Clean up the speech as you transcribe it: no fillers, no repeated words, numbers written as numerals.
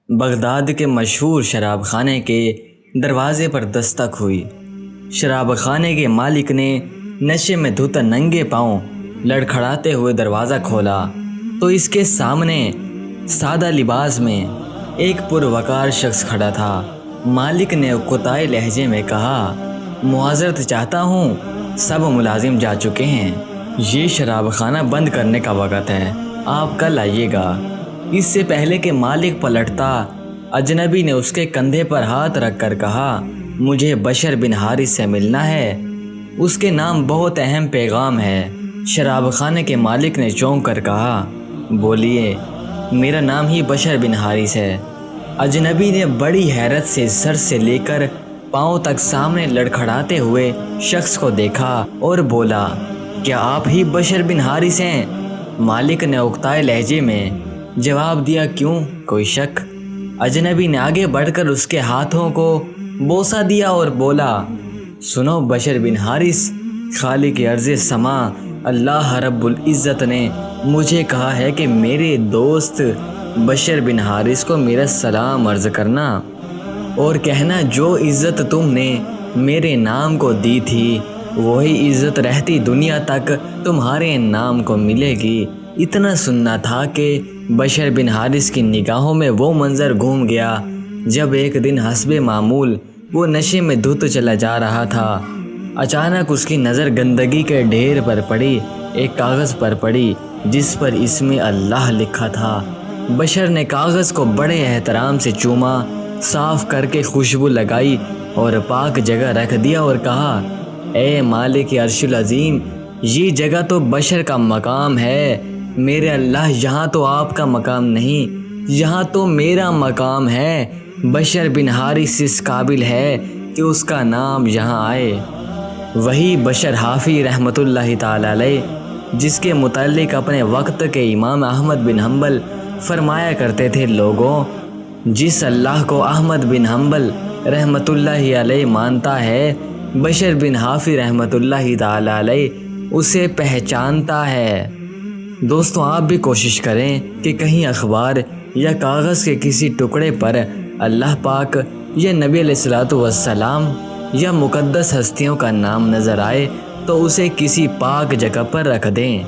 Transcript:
Baghdad کے مشہور شراب خانے کے دروازے پر دستک ہوئی۔ شراب خانے کے مالک نے نشے میں دھت ننگے پاؤں لڑکھڑاتے ہوئے دروازہ کھولا تو اس کے سامنے سادہ لباس میں ایک پروقار شخص کھڑا تھا۔ مالک نے اکتائے لہجے میں کہا، معذرت چاہتا ہوں، سب ملازم جا چکے ہیں، یہ شراب خانہ بند کرنے کا وقت ہے، آپ کل آئیے گا۔ اس سے پہلے کہ مالک پلٹتا، اجنبی نے اس کے کندھے پر ہاتھ رکھ کر کہا، مجھے بشر بن حارث سے ملنا ہے، اس کے نام بہت اہم پیغام ہے۔ شراب خانے کے مالک نے چونک کر کہا، بولیے، میرا نام ہی بشر بن حارث ہے۔ اجنبی نے بڑی حیرت سے سر سے لے کر پاؤں تک سامنے لڑکھڑاتے ہوئے شخص کو دیکھا اور بولا، کیا آپ ہی بشر بن حارث ہیں؟ مالک نے اکتائے لہجے میں جواب دیا، کیوں، کوئی شک؟ اجنبی نے آگے بڑھ کر اس کے ہاتھوں کو بوسہ دیا اور بولا، سنو بشر بن حارث، خالق ارض سما اللہ رب العزت نے مجھے کہا ہے کہ میرے دوست بشر بن حارث کو میرا سلام عرض کرنا اور کہنا، جو عزت تم نے میرے نام کو دی تھی وہی عزت رہتی دنیا تک تمہارے نام کو ملے گی۔ اتنا سننا تھا کہ بشر بن حارث کی نگاہوں میں وہ منظر گھوم گیا جب ایک دن حسب معمول وہ نشے میں دھت چلا جا رہا تھا۔ اچانک اس کی نظر گندگی کے ڈھیر پر پڑی، ایک کاغذ پر پڑی جس پر اسم اللہ لکھا تھا۔ بشر نے کاغذ کو بڑے احترام سے چوما، صاف کر کے خوشبو لگائی اور پاک جگہ رکھ دیا اور کہا، اے مالک عرش العظیم، یہ جگہ تو بشر کا مقام ہے، میرے اللہ، یہاں تو آپ کا مقام نہیں، یہاں تو میرا مقام ہے۔ بشر بن حارث اس قابل ہے کہ اس کا نام یہاں آئے۔ وہی بشر حافی رحمۃ اللہ تعالی علیہ، جس کے متعلق اپنے وقت کے امام احمد بن حنبل فرمایا کرتے تھے، لوگوں، جس اللہ کو احمد بن حنبل رحمۃ اللہ علیہ مانتا ہے، بشر بن حافی رحمۃ اللہ تعالی علیہ اسے پہچانتا ہے۔ دوستوں، آپ بھی کوشش کریں کہ کہیں اخبار یا کاغذ کے کسی ٹکڑے پر اللہ پاک یا نبی علیہ الصلوۃ والسلام یا مقدس ہستیوں کا نام نظر آئے تو اسے کسی پاک جگہ پر رکھ دیں۔